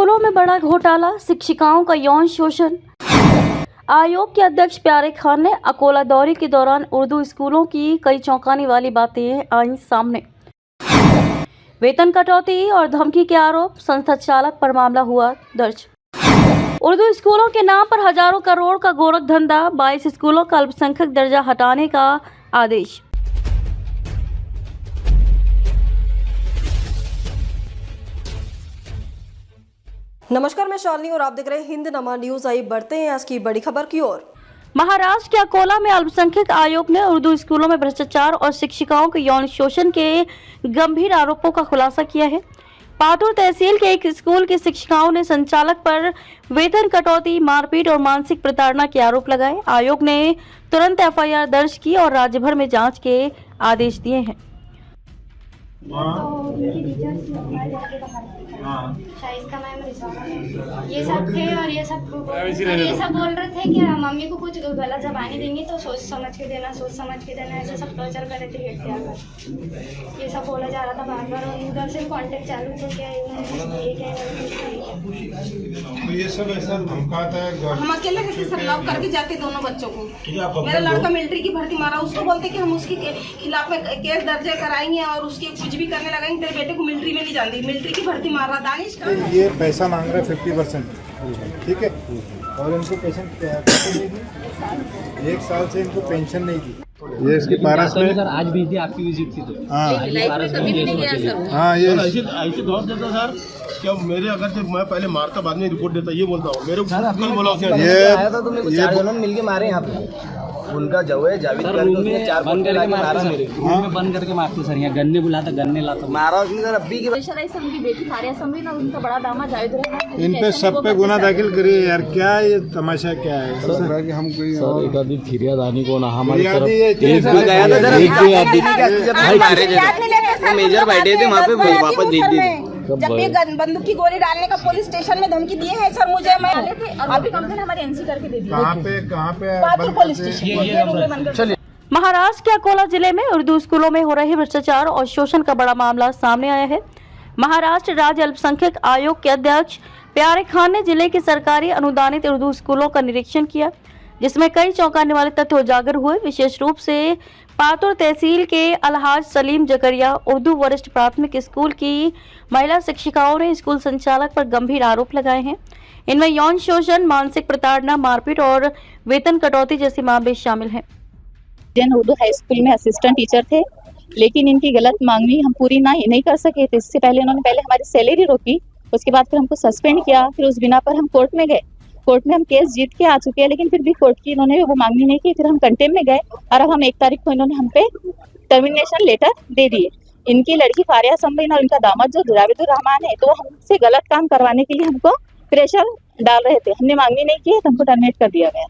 स्कूलों में बड़ा घोटाला, शिक्षिकाओं का यौन शोषण। आयोग के अध्यक्ष प्यारे खान ने अकोला दौरे के दौरान उर्दू स्कूलों की कई चौंकाने वाली बातें आई सामने। वेतन कटौती और धमकी के आरोप, संस्था चालक पर मामला हुआ दर्ज। उर्दू स्कूलों के नाम पर हजारों करोड़ का गोरख धंधा, 22 स्कूलों का अल्पसंख्यक दर्जा हटाने का आदेश। नमस्कार, मैं शालिनी और आप देख रहे हैं हिंद नमा न्यूज। आई बढ़ते हैं आज की बड़ी खबर की ओर। महाराष्ट्र के अकोला में अल्पसंख्यक आयोग ने उर्दू स्कूलों में भ्रष्टाचार और शिक्षिकाओं के यौन शोषण के गंभीर आरोपों का खुलासा किया है। पातुर तहसील के एक स्कूल की शिक्षिकाओं ने संचालक पर वेतन कटौती, मारपीट और मानसिक प्रताड़ना के आरोप लगाए। आयोग ने तुरंत एफआईआर दर्ज की और राज्य भर में जांच के आदेश दिए हैं। ये सब थे और ये सब बोल रहे थे कि मम्मी को कुछ गलत जबानी देंगी तो सोच समझ के देना, ऐसे सब टॉर्चर कर रहे थे हत्या कर। ये सब बोला जा रहा था बार बार और उधर से कांटेक्ट चालू थे क्या ये सब ऐसा धमकाता है। हम अकेले रहते सब लॉक करके जाते दोनों बच्चों को। मेरा लड़का मिलिट्री की भर्ती मारा, उसको बोलते कि हम उसके खिलाफ में केस दर्ज कराएंगे और उसके कुछ भी करने लगाएंगे। तेरे बेटे को मिलिट्री में नहीं जाती, मिलिट्री की भर्ती मार रहा। दानिश का ये पैसा मांग रहा है 50%, ठीक है, और इनको पेंशन कैसे देगी? 1 साल से इनको पेंशन नहीं दी। ये इसके पारस में सर आज भी थी आपकी विजिट थी तो हाँ ये ऐसे दौर देता सर क्या मेरे अगर जब मैं पहले मारता बाद में रिपोर्ट देता, ये बोलता हूँ मेरे को बोला आया था तो मेरे 4 जनों ने मिलके मारे यहाँ पे। उनका जो है जावेद करके 4 बंद करके मारा मेरे रूम में बंद करके मारते सर। यहाँ गन्ने बुलाता, गन्ने लाता, मारा उसने सर। अभी की उनकी बेटी फारिया समरी ना, उनका बड़ा दामाद जावेद रहमान, इन पे सब पे गुना दाखिल करिए यार। क्या ये तमाशा क्या है? कि हम कोई सर एखादी फिर्याद आनी को ना हमारी फिर्याद तरफ ही है, एक भी गया था सर। एक भी मारे थे मेजर बैठे थे वहाँ पे वापस दे दिए। जब भी बंदूक की गोली डालने का पुलिस स्टेशन में धमकी दिए हैं सर मुझे। मैं अभी कंप्लेन हमारी एनसी करके दे दी। कहाँ पे पातुर पुलिस स्टेशन। महाराष्ट्र के अकोला जिले में उर्दू स्कूलों में हो रहे भ्रष्टाचार और शोषण का बड़ा मामला सामने आया है। महाराष्ट्र राज्य अल्पसंख्यक आयोग के अध्यक्ष प्यारे खान ने जिले के सरकारी अनुदानित उर्दू स्कूलों का निरीक्षण किया, जिसमें कई चौंकाने वाले तथ्य उजागर हुए। विशेष रूप से पातुर तहसील के अलहाज सलीम जकरिया उर्दू वरिष्ठ प्राथमिक स्कूल की महिला शिक्षिकाओं ने स्कूल संचालक पर गंभीर आरोप लगाए हैं। इनमें यौन शोषण, मानसिक प्रताड़ना, मारपीट और वेतन कटौती जैसे मामले शामिल हैं। उर्दू हाई स्कूल में असिस्टेंट टीचर थे, लेकिन इनकी गलत मांगनी हम पूरी नहीं कर सके थे। इससे पहले इन्होंने हमारी सैलरी रोकी, उसके बाद फिर हमको सस्पेंड किया। फिर उस बिना पर हम कोर्ट में गए। कोर्ट में हम केस जीत के आ चुके हैं, लेकिन फिर भी कोर्ट की इन्होंने वो मांगनी नहीं की। फिर हम कंटेम में गए और अब हम 1 तारीख को इन्होंने हम पे टर्मिनेशन लेटर दे दिए। इनकी लड़की फारिया समरीन और इनका दामाद जो जावेद रहमान है, तो हमसे गलत काम करवाने के लिए हमको प्रेशर डाल रहे थे। हमने मांगनी नहीं की, हमको टर्मिनेट कर दिया गया।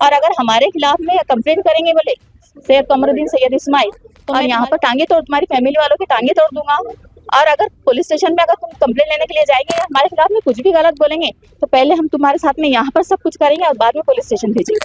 और अगर हमारे खिलाफ में कंप्लेंट करेंगे बोले सैयद कमरुद्दीन, सैयद इस्माइल, और यहाँ पर टांगे तोड़, तुम्हारी फैमिली वालों की टांगे तोड़ दूंगा। और अगर पुलिस स्टेशन में अगर तुम कंप्लेंट लेने के लिए जाएंगे या हमारे खिलाफ में कुछ भी गलत बोलेंगे तो पहले हम तुम्हारे साथ में यहाँ पर सब कुछ करेंगे और बाद में पुलिस स्टेशन भेजेंगे।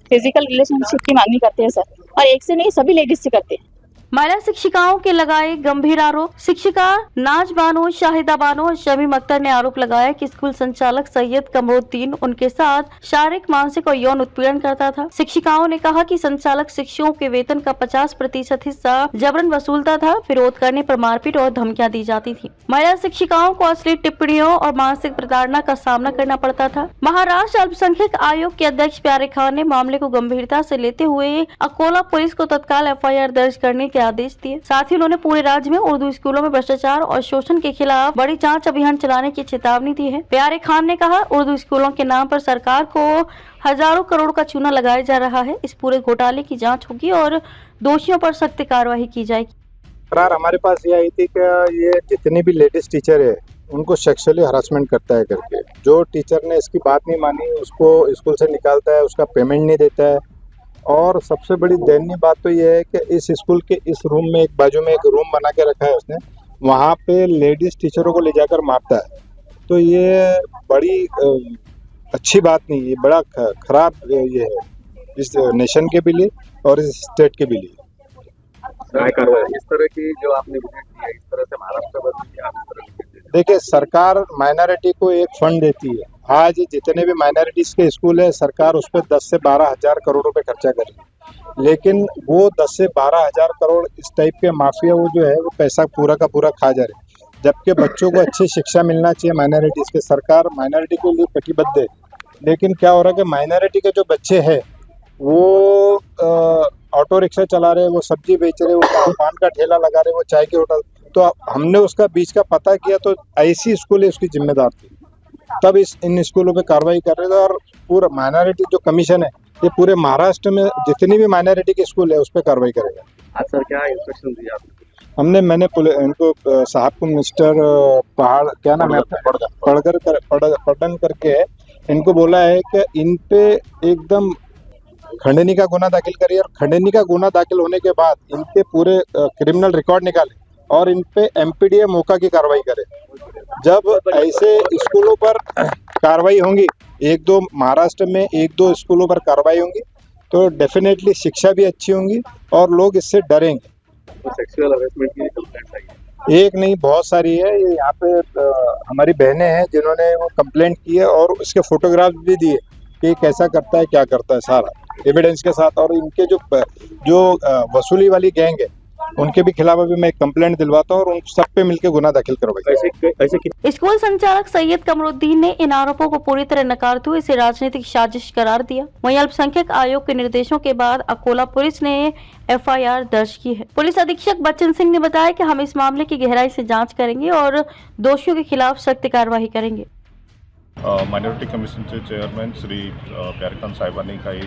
फिजिकल रिलेशनशिप की मांगनी करते हैं सर, और एक से नहीं सभी लेडीज से करते हैं। महिला शिक्षिकाओं के लगाए गंभीर आरोप। शिक्षिका नाज बानो, शाहिदा बानो और शमीम अख्तर ने आरोप लगाया कि स्कूल संचालक सैयद कमरुद्दीन उनके साथ शारीरिक, मानसिक और यौन उत्पीड़न करता था। शिक्षिकाओं ने कहा कि संचालक शिक्षकों के वेतन का 50% हिस्सा जबरन वसूलता था। विरोध करने पर मारपीट और धमकियां दी जाती थी। महिला शिक्षिकाओं को अश्लील टिप्पणियों और मानसिक प्रताड़ना का सामना करना पड़ता था। महाराष्ट्र अल्पसंख्यक आयोग के अध्यक्ष प्यारे खान ने मामले को गंभीरता से लेते हुए अकोला पुलिस को तत्काल एफआईआर दर्ज करने के आदेश दिए। साथ ही उन्होंने पूरे राज्य में उर्दू स्कूलों में भ्रष्टाचार और शोषण के खिलाफ बड़ी जांच अभियान चलाने की चेतावनी दी है। प्यारे खान ने कहा, उर्दू स्कूलों के नाम पर सरकार को हजारों करोड़ का चूना लगाया जा रहा है। इस पूरे घोटाले की जांच होगी और दोषियों पर सख्त कार्रवाई की जाएगी। करार हमारे पास ये आई थी कि ये जितनी भी लेडीज टीचर है उनको सेक्सुअली हरासमेंट करता है करके। जो टीचर ने इसकी बात नहीं मानी उसको स्कूल से निकालता है, उसका पेमेंट नहीं देता है। और सबसे बड़ी दयनीय बात तो ये है कि इस स्कूल के इस रूम में एक बाजू में एक रूम बना के रखा है उसने, वहाँ पे लेडीज टीचरों को ले जाकर मारता है। तो ये बड़ी अच्छी बात नहीं, ये बड़ा खराब ये है इस नेशन के भी लिए और इस स्टेट के भी लिए। इस तरह की जो आपने विजिट की है, इस तरह से महाराष्ट्र देखिए, सरकार माइनॉरिटी को एक फंड देती है। आज जितने भी माइनॉरिटीज के स्कूल है, सरकार उस पर 10 से 12 हजार करोड़ रुपए खर्चा कर रही है, लेकिन वो 10 से 12 हजार करोड़ इस टाइप के माफिया वो जो है वो पैसा पूरा का पूरा खा जा रहे हैं। जबकि बच्चों को अच्छी शिक्षा मिलना चाहिए माइनॉरिटीज के, सरकार माइनॉरिटी के लिए कटिबद्ध है। लेकिन क्या हो रहा है कि माइनॉरिटी के जो बच्चे हैं वो ऑटो रिक्शा चला रहे हैं, वो सब्जी बेच रहे हैं, वो पान का ठेला लगा रहे हैं, वो चाय के होटल। तो हमने उसका बीच का पता किया तो ऐसी स्कूल है उसकी जिम्मेदार थी, तब इन स्कूलों पे कार्रवाई कर रहे थे। और पूरा माइनॉरिटी जो कमीशन है ये पूरे महाराष्ट्र में जितनी भी माइनॉरिटी की स्कूल है उस पर कार्रवाई करेगा। आज सर क्या इंस्ट्रक्शन दिया आपने? मैंने इनको साहब को मिस्टर पहाड़ क्या नाम है पढ़न करके इनको बोला है कि इन पे एकदम खंडनी का गुना दाखिल करिए, और खंडनी का गुना दाखिल होने के बाद इनके पूरे क्रिमिनल रिकॉर्ड निकाले और इन पे एमपीडीए मौका की कार्रवाई करे। जब ऐसे स्कूलों पर कार्रवाई होंगी, एक दो महाराष्ट्र में 1-2 स्कूलों पर कार्रवाई होंगी तो डेफिनेटली शिक्षा भी अच्छी होंगी और लोग इससे डरेंगे। तो सेक्सुअल हरेसमेंट की कंप्लेंट आई है? एक नहीं, बहुत सारी है। ये यहाँ पे हमारी बहनें हैं जिन्होंने वो कंप्लेंट की है और उसके फोटोग्राफ भी दिए कि कैसा करता है क्या करता है, सारा एविडेंस के साथ। और इनके जो वसूली वाली गैंग है उनके भी खिलाफ अभी मैं एक कंप्लेंट दिलवाता हूँ और उन सब पे मिलकर गुना दाखिल करवाई। स्कूल संचालक सैयद कमरुद्दीन ने इन आरोपों को पूरी तरह नकारते हुए इसे राजनीतिक साजिश करार दिया। वहीं अल्पसंख्यक आयोग के निर्देशों के बाद अकोला पुलिस ने FIR दर्ज की है। पुलिस अधीक्षक बच्चन सिंह ने बताया कि हम इस मामले की गहराई से जांच करेंगे और दोषियों के खिलाफ सख्त कार्यवाही करेंगे। मायनॉरिटी कमिशनचे चेअरमॅन श्री प्यारेखान साहेबांनी काही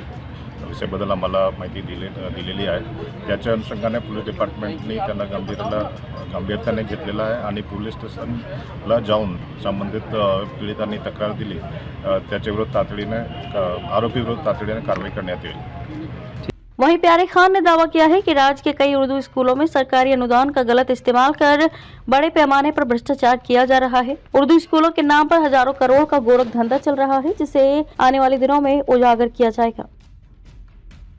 विषयाबद्दल आम्हाला माहिती दिलेली आहे। त्याच्या अनुषंगाने पोलीस डिपार्टमेंटने त्यांना गांभीर्याने घेतलेला आहे आणि पोलीस स्टेशनला जाऊन संबंधित पीडितांनी तक्रार दिली, त्याच्याविरुद्ध आरोपी विरुद्ध तातडीने कारवाई करण्यात येईल। वहीं प्यारे खान ने दावा किया है कि राज्य के कई उर्दू स्कूलों में सरकारी अनुदान का गलत इस्तेमाल कर बड़े पैमाने पर भ्रष्टाचार किया जा रहा है। उर्दू स्कूलों के नाम पर हजारों करोड़ का गोरख धंधा चल रहा है, जिसे आने वाले दिनों में उजागर किया जाएगा।